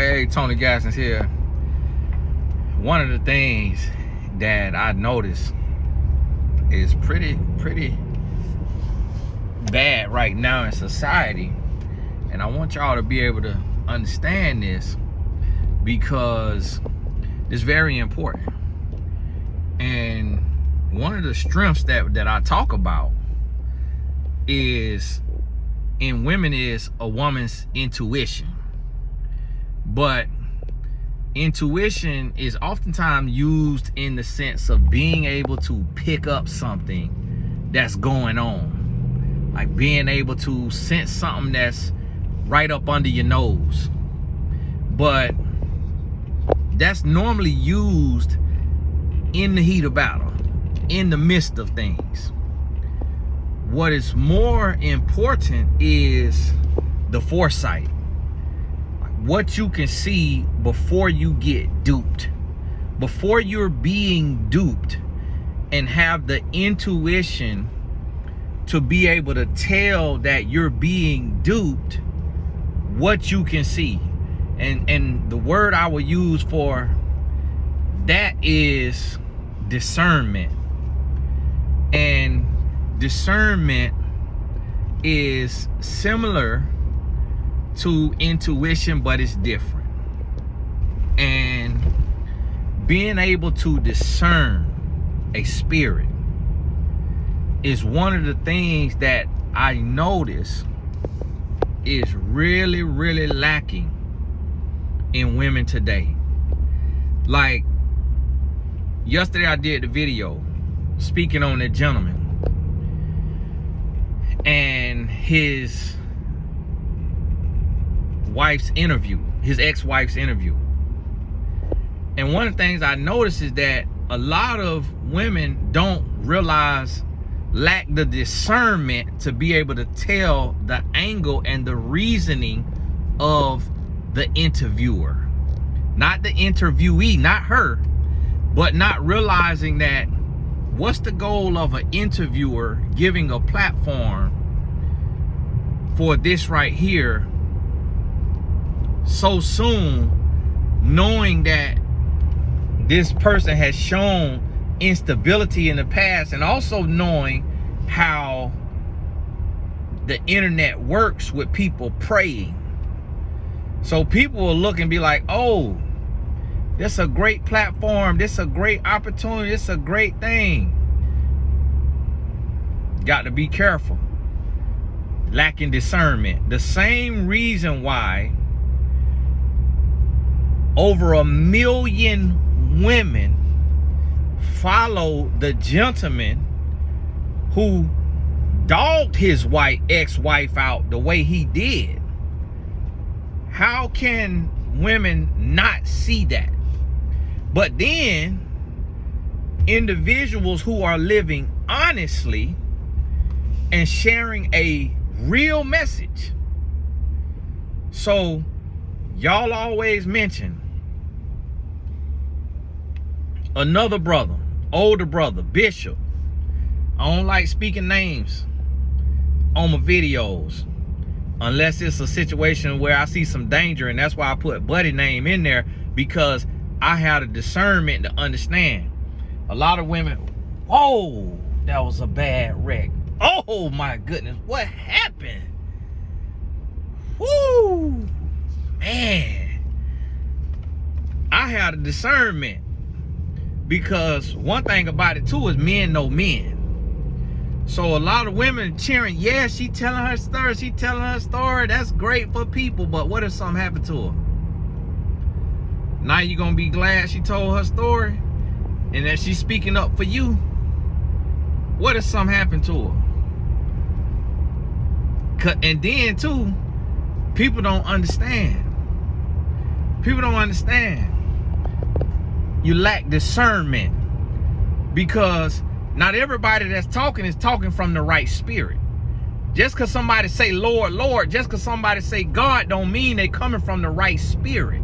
Hey, Tony Gassens here. One of the things that I noticed is pretty bad right now in society, and I want y'all to be able to understand this because it's very important. And one of the strengths that I talk about is in women is a woman's intuition. But intuition is oftentimes used in the sense of being able to pick up something that's going on, like being able to sense something that's right up under your nose. But that's normally used in the heat of battle, in the midst of things. What is more important is the foresight. What you can see before you get duped, before you're being duped, and have the intuition to be able to tell that you're being duped, what you can see. And the word I will use for that is discernment. And discernment is similar to intuition, but it's different. And being able to discern a spirit is one of the things that I notice is really lacking in women today. Like yesterday I did the video speaking on a gentleman and his wife's interview, his ex-wife's interview. And one of the things I noticed is that a lot of women don't realize, lack the discernment to be able to tell the angle and the reasoning of the interviewer, not the interviewee, not her, but not realizing that what's the goal of an interviewer giving a platform for this right here so soon, knowing that this person has shown instability in the past, and also knowing how the internet works with people praying. So people will look and be like, oh, this is a great platform, this is a great opportunity, this is a great thing. Got to be careful. Lacking discernment. The same reason why over 1 million women follow the gentleman who dogged his ex-wife out the way he did. How can women not see that? But then individuals who are living honestly and sharing a real message. So y'all always mention another brother, older brother, Bishop. I don't like speaking names on my videos unless it's a situation where I see some danger, and that's why I put buddy name in there, because I had a discernment to understand. A lot of women, whoa, that was a bad wreck. Oh my goodness, what happened? Whoo, man. I had a discernment, because one thing about it too is men know men. So a lot of women cheering, yeah, she telling her story, that's great for people, but what if something happened to her? Now you gonna be glad she told her story and that she's speaking up for you? What if something happened to her? And then too, people don't understand. People don't understand. You lack discernment, because not everybody that's talking is talking from the right spirit. Just because somebody say Lord, Lord, just because somebody say God, don't mean they coming from the right spirit.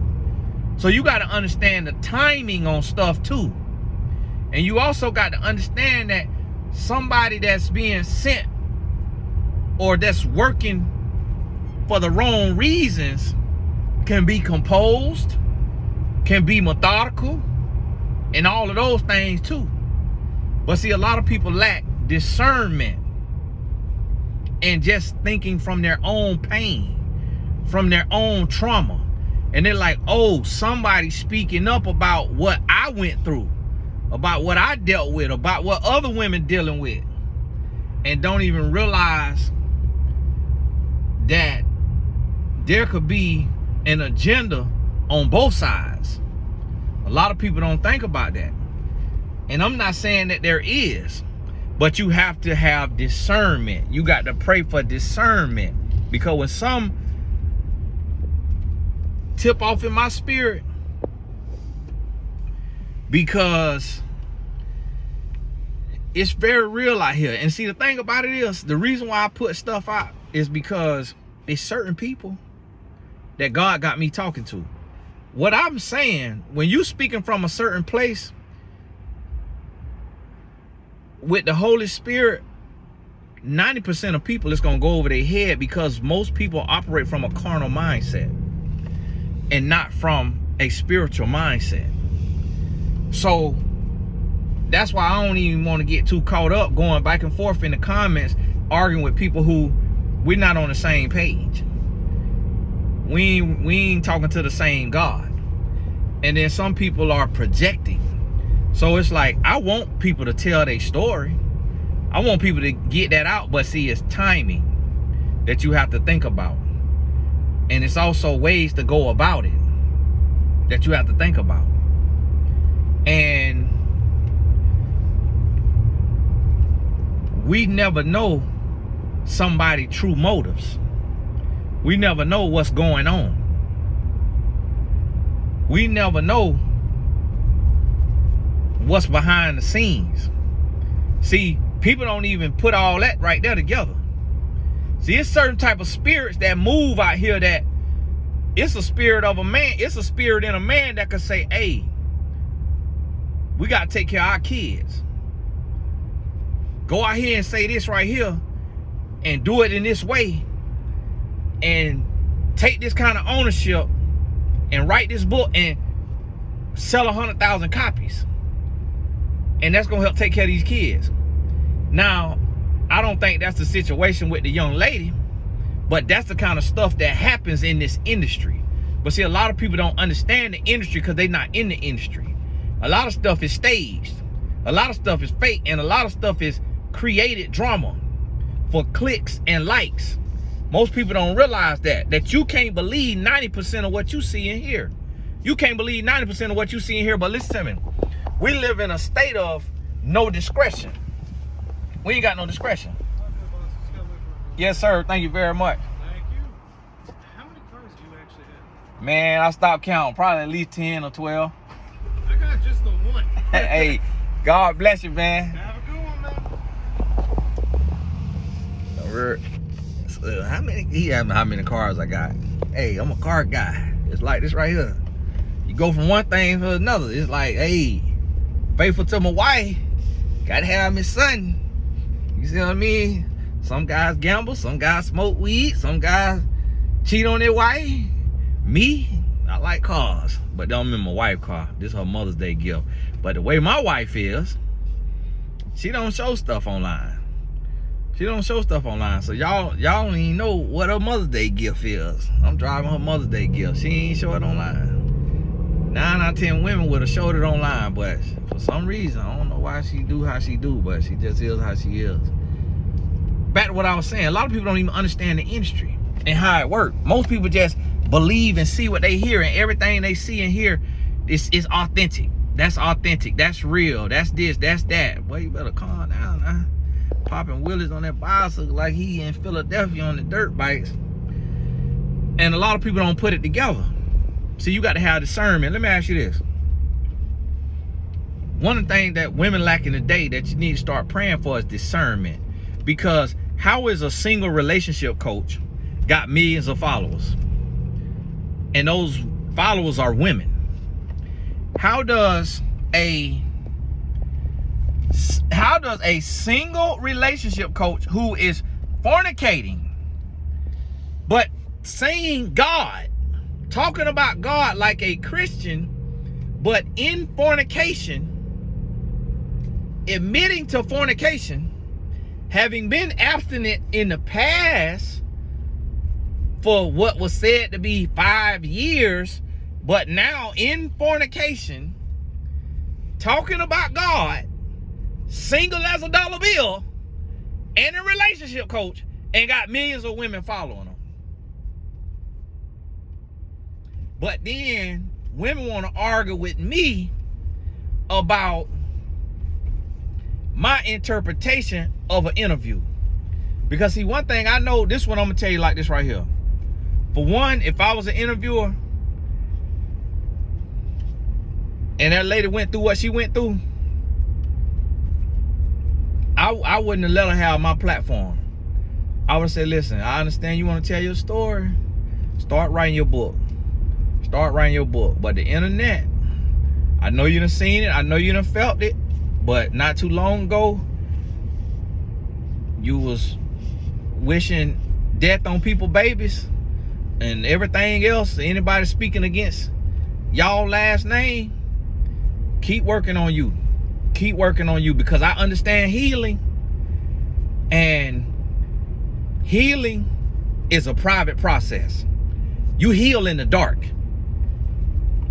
So you got to understand the timing on stuff too. And you also got to understand that somebody that's being sent or that's working for the wrong reasons can be composed, can be methodical, and all of those things too. But see, a lot of people lack discernment and just thinking from their own pain, from their own trauma. And they're like, oh, somebody's speaking up about what I went through, about what I dealt with, about what other women dealing with, and don't even realize that there could be an agenda on both sides. A lot of people don't think about that. And I'm not saying that there is, but you have to have discernment. You got to pray for discernment, because when some tip off in my spirit, because it's very real out here. And see, the thing about it is, the reason why I put stuff out is because it's certain people that God got me talking to. What I'm saying, when you speaking from a certain place with the Holy Spirit, 90% of people, it's going to go over their head, because most people operate from a carnal mindset and not from a spiritual mindset. So that's why I don't even want to get too caught up going back and forth in the comments, arguing with people who we're not on the same page. We ain't talking to the same God. And then some people are projecting. So it's like, I want people to tell their story. I want people to get that out. But see, it's timing that you have to think about. And it's also ways to go about it that you have to think about. And we never know somebody's true motives. We never know what's going on. We never know what's behind the scenes. See, people don't even put all that right there together. See, it's certain type of spirits that move out here, that it's a spirit of a man. It's a spirit in a man that could say, hey, we got to take care of our kids. Go out here and say this right here and do it in this way, and take this kind of ownership and write this book and sell 100,000 copies. And that's going to help take care of these kids. Now, I don't think that's the situation with the young lady, but that's the kind of stuff that happens in this industry. But see, a lot of people don't understand the industry because they're not in the industry. A lot of stuff is staged. A lot of stuff is fake. And a lot of stuff is created drama for clicks and likes. Most people don't realize that you can't believe 90% of what you see and hear. You can't believe 90% of what you see and hear. But listen to me. We live in a state of no discretion. We ain't got no discretion. Yes, sir. Thank you very much. Thank you. How many cars do you actually have? Man, I stopped counting. Probably at least 10 or 12. I got just the one. Hey, God bless you, man. Have a good one, man. How many? He asked me how many cars I got. Hey, I'm a car guy. It's like this right here. You go from one thing to another. It's like, hey, faithful to my wife. Gotta have my son. You see what I mean? Some guys gamble, some guys smoke weed, some guys cheat on their wife. Me, I like cars, but don't in my wife's car. This is her Mother's Day gift. But the way my wife is, she don't show stuff online. She don't show stuff online. So y'all don't even know what her Mother's Day gift is. I'm driving her Mother's Day gift. She ain't show it online. 9 out of 10 women would have showed it online, but for some reason, I don't know why she do how she do, but she just is how she is. Back to what I was saying, a lot of people don't even understand the industry and how it works. Most people just believe and see what they hear, and everything they see and hear is authentic. That's authentic. That's real. That's this. That's that. Boy, you better calm down now. Popping wheelies on that bicycle like he in Philadelphia on the dirt bikes. And a lot of people don't put it together. So you got to have discernment. Let me ask you this. One of the things that women lack in the day that you need to start praying for is discernment. Because how is a single relationship coach got millions of followers? And those followers are women. How does a single relationship coach who is fornicating but saying God talking about God like a Christian, but in fornication, admitting to fornication, having been abstinent in the past for what was said to be 5 years, but now in fornication, talking about God, single as a dollar bill, and a relationship coach, and got millions of women following him. But then women want to argue with me about my interpretation of an interview. Because see, one thing I know, this one I'm gonna tell you like this right here. For one, if I was an interviewer and that lady went through what she went through, I wouldn't have let her have my platform. I would say, listen, I understand you want to tell your story. Start writing your book. Start writing your book. But the internet, I know you done seen it. I know you done felt it. But not too long ago, you was wishing death on people's babies and everything else. Anybody speaking against y'all last name, keep working on you. Keep working on you, because I understand healing. And healing is a private process. You heal in the dark.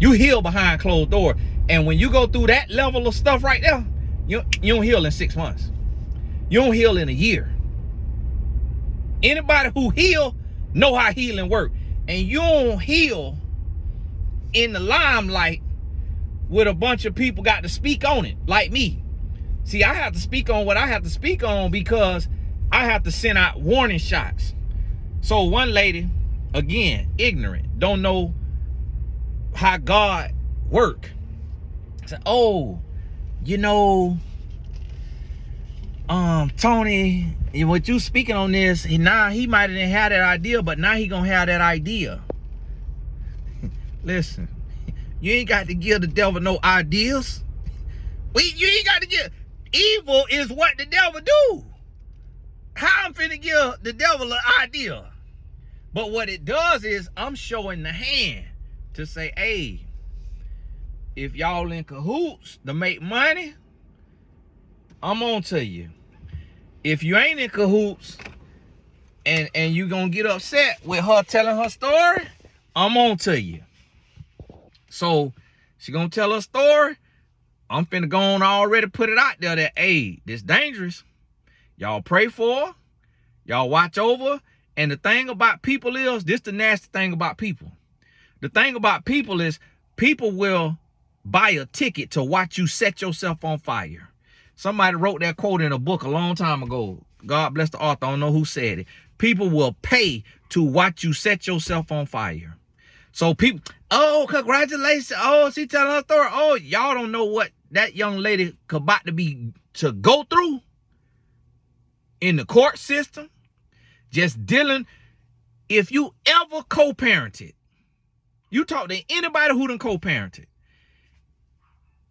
You heal behind closed doors. And when you go through that level of stuff right there, you don't heal in 6 months. You don't heal in a year. Anybody who heal know how healing works. And you don't heal in the limelight with a bunch of people got to speak on it, like me. See, I have to speak on what I have to speak on because I have to send out warning shots. So one lady, again, ignorant, don't know how God work. Said, oh, you know, Tony, what you speaking on this, he might have didn't have that idea, but now he gonna have that idea. Listen, you ain't got to give the devil no ideas. You ain't got to give. Evil is what the devil do. How I'm finna give the devil an idea? But what it does is I'm showing the hand to say, hey, if y'all in cahoots to make money, I'm on to you. If you ain't in cahoots and you gonna get upset with her telling her story, I'm on to you. So she gonna tell her story. I'm finna go on already put it out there that, hey, this dangerous. Y'all pray for her. Y'all watch over her. And the thing about people is, this the nasty thing about people. The thing about people is, people will buy a ticket to watch you set yourself on fire. Somebody wrote that quote in a book a long time ago. God bless the author. I don't know who said it. People will pay to watch you set yourself on fire. So people, oh, congratulations. Oh, she telling her story. Oh, y'all don't know what that young lady about to go through in the court system. Just dealing. If you ever co-parented, you talk to anybody who done co-parented,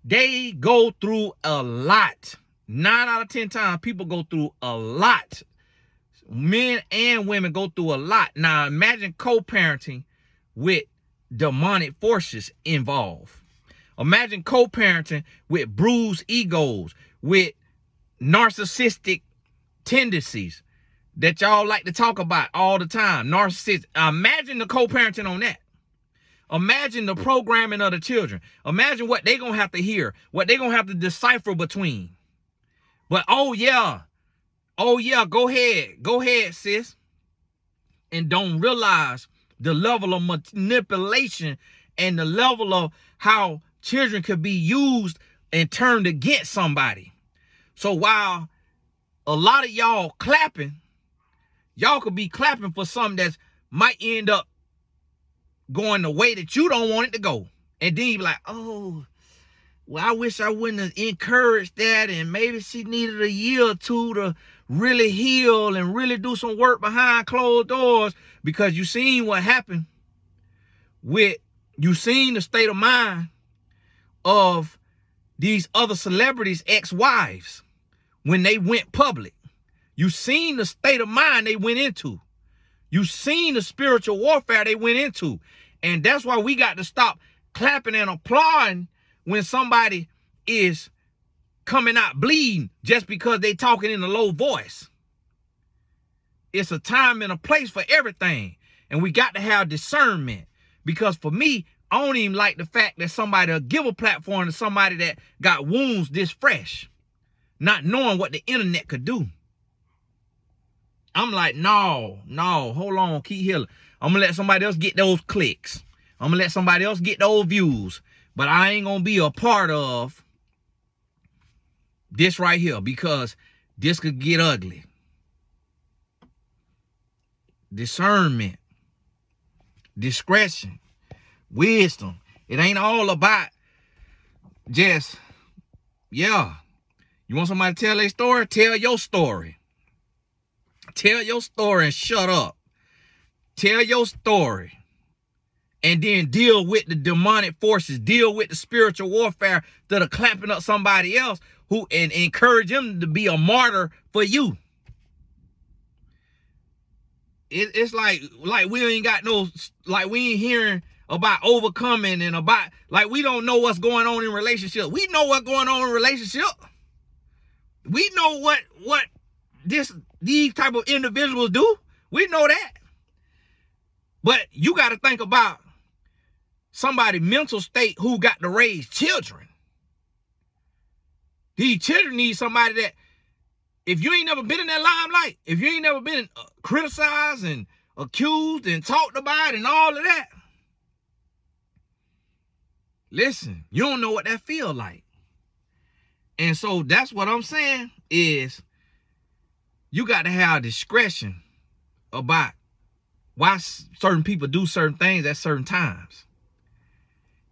they go through a lot. 9 out of 10 times, people go through a lot. Men and women go through a lot. Now, imagine co-parenting with demonic forces involved. Imagine co-parenting with bruised egos, with narcissistic tendencies that y'all like to talk about all the time. Narcissistic. Imagine the co-parenting on that. Imagine the programming of the children. Imagine what they're going to have to hear, what they're going to have to decipher between. But, oh, yeah, go ahead, sis. And don't realize the level of manipulation and the level of how children could be used and turned against somebody. So while a lot of y'all clapping, y'all could be clapping for something that might end up going the way that you don't want it to go. And then you be like, oh, well, I wish I wouldn't have encouraged that. And maybe she needed a year or two to really heal and really do some work behind closed doors, because you seen what happened you seen the state of mind of these other celebrities' ex-wives when they went public. You seen the state of mind they went into. You seen the spiritual warfare they went into. And that's why we got to stop clapping and applauding when somebody is coming out bleeding just because they talking in a low voice. It's a time and a place for everything. And we got to have discernment. Because for me, I don't even like the fact that somebody will give a platform to somebody that got wounds this fresh, not knowing what the internet could do. I'm like, no, hold on, keep healing. I'm going to let somebody else get those clicks. I'm going to let somebody else get those views. But I ain't going to be a part of this right here because this could get ugly. Discernment, discretion, wisdom. It ain't all about just, yeah. You want somebody to tell their story? Tell your story. Tell your story and shut up. Tell your story. And then deal with the demonic forces. Deal with the spiritual warfare that are clapping up somebody else who and encourage them to be a martyr for you. It's like we ain't got no, like we ain't hearing about overcoming and about, like we don't know what's going on in relationship. We know what's going on in relationship. We know what these type of individuals do. We know that. But you got to think about somebody's mental state who got to raise children. These children need somebody that, if you ain't never been in that limelight, if you ain't never been criticized and accused and talked about and all of that, listen, you don't know what that feel like. And so that's what I'm saying is you got to have discretion about why certain people do certain things at certain times.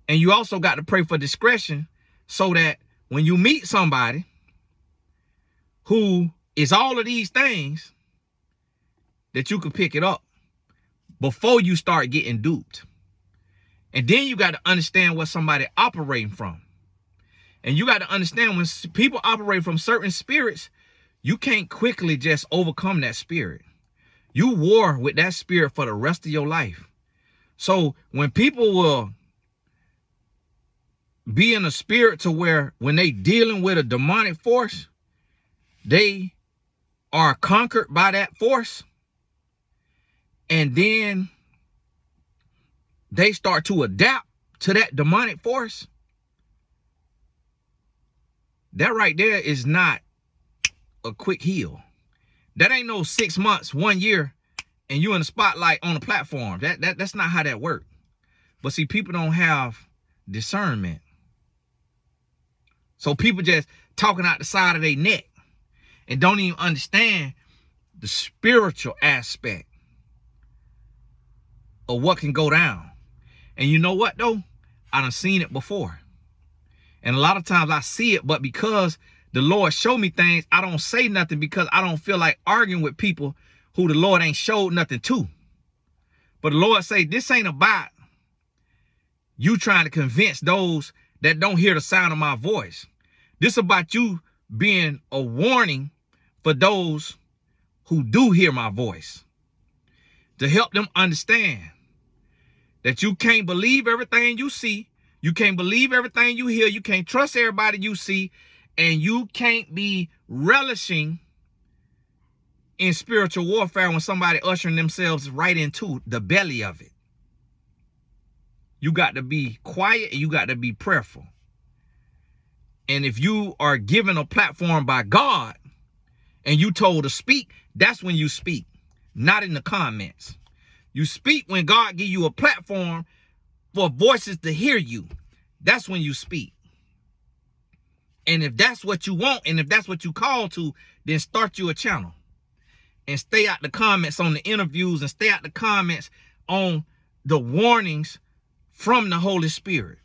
And you also got to pray for discretion so that when you meet somebody who is all of these things, that you can pick it up before you start getting duped. And then you got to understand what somebody operating from. And you got to understand when people operate from certain spirits, you can't quickly just overcome that spirit. You war with that spirit for the rest of your life. So when people will be in a spirit to where when they dealing with a demonic force, they are conquered by that force, and then they start to adapt to that demonic force, that right there is not a quick heal. That ain't no 6 months, 1 year, and you in the spotlight on the platform. That's not how that works. But see, people don't have discernment. So people just talking out the side of their neck and don't even understand the spiritual aspect of what can go down. And you know what though? I done seen it before. And a lot of times I see it, but because the Lord showed me things, I don't say nothing because I don't feel like arguing with people who the Lord ain't showed nothing to. But the Lord say, this ain't about you trying to convince those that don't hear the sound of my voice. This about you being a warning for those who do hear my voice, to help them understand that you can't believe everything you see. You can't believe everything you hear. You can't trust everybody you see. And you can't be relishing in spiritual warfare when somebody ushering themselves right into the belly of it. You got to be quiet and you got to be prayerful. And if you are given a platform by God and you told to speak, that's when you speak, not in the comments. You speak when God give you a platform for voices to hear you. That's when you speak. And if that's what you want, and if that's what you call to, then start you a channel. And stay out the comments on the interviews, and stay out the comments on the warnings from the Holy Spirit.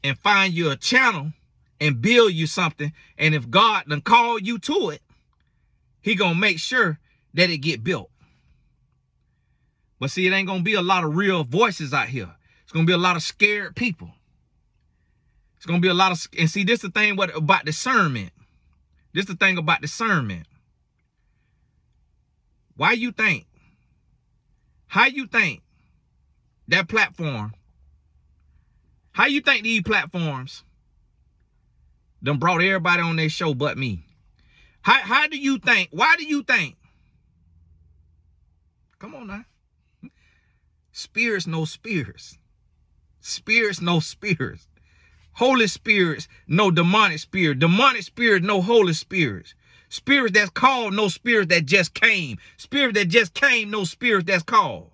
And find you a channel and build you something. And if God done call you to it, he gonna make sure that it get built. But see, it ain't gonna be a lot of real voices out here. It's gonna be a lot of scared people. It's gonna be a lot of, and see, this is the thing about discernment. This is the thing about discernment. Why you think? How you think That platform. How you think these platforms done brought everybody on their show but me? How do you think? Why do you think? Come on now. Spirits know spirits. Spirits know spirits. Holy spirits know demonic spirits. Demonic spirits know holy spirits. Spirits that's called know spirits that just came. Spirits that just came know spirits that's called.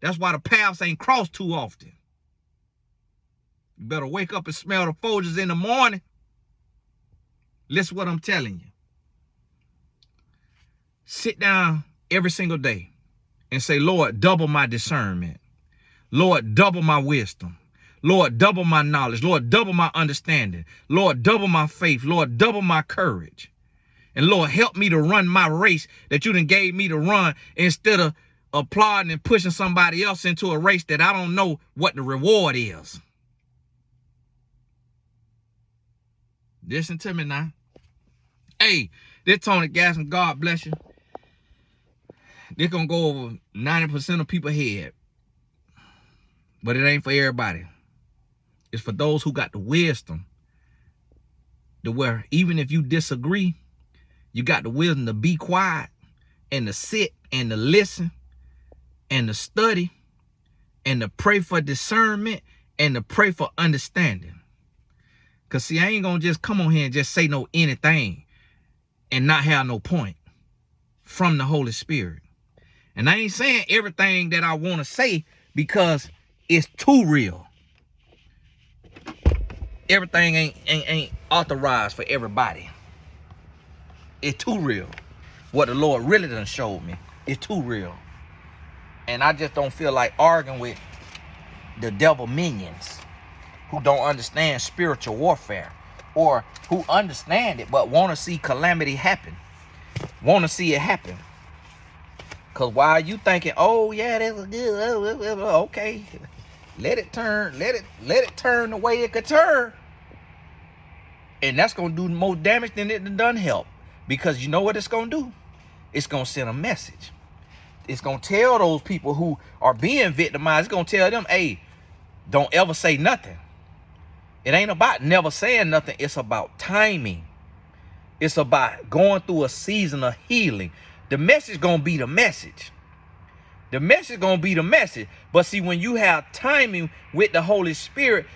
That's why the paths ain't crossed too often. You better wake up and smell the foliage in the morning. Listen what I'm telling you. Sit down every single day and say, Lord, double my discernment. Lord, double my wisdom. Lord, double my knowledge. Lord, double my understanding. Lord, double my faith. Lord, double my courage. And Lord, help me to run my race that you done gave me to run instead of applauding and pushing somebody else into a race that I don't know what the reward is. Listen to me now. Hey, this Tony Gasson, God bless you. This gonna go over 90% of people's head. But it ain't for everybody. It's for those who got the wisdom to where even if you disagree, you got the wisdom to be quiet and to sit and to listen and to study and to pray for discernment and to pray for understanding. Because see, I ain't going to just come on here and just say no anything and not have no point from the Holy Spirit. And I ain't saying everything that I want to say because it's too real. Everything ain't authorized for everybody. It's too real. What the Lord really done showed me. It's too real. And I just don't feel like arguing with the devil minions who don't understand spiritual warfare or who understand it but want to see calamity happen. Want to see it happen. Because while you thinking, oh yeah, that's good, okay, let it turn the way it could turn. And that's going to do more damage than it done help. Because you know what it's going to do? It's going to send a message. It's going to tell those people who are being victimized, it's going to tell them, hey, don't ever say nothing. It ain't about never saying nothing. It's about timing. It's about going through a season of healing. The message going to be the message. The message going to be the message. But see, when you have timing with the Holy Spirit,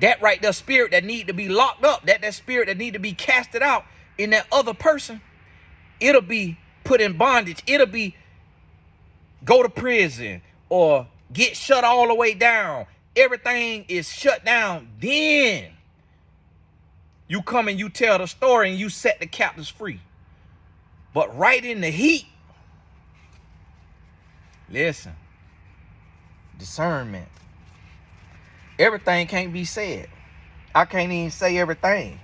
that right there spirit that need to be locked up, that spirit that need to be casted out in that other person, it'll be put in bondage. It'll be go to prison or get shut all the way down. Everything is shut down. Then you come and you tell the story and you set the captives free. But right in the heat, listen, discernment. Everything can't be said. I can't even say everything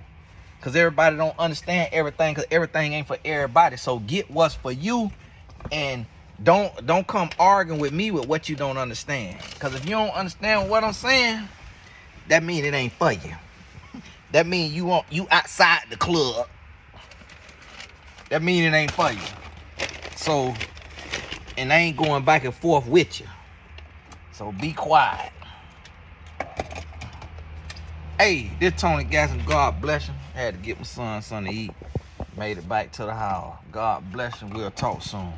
because everybody don't understand everything because everything ain't for everybody. So get what's for you and don't come arguing with me with what you don't understand. Because if you don't understand what I'm saying, that means it ain't for you. That means you outside the club. That means it ain't for you. So, and I ain't going back and forth with you. So be quiet. Hey, this Tony Gasson, God bless him. I had to get my son something to eat. Made it back to the house. God bless him. We'll talk soon.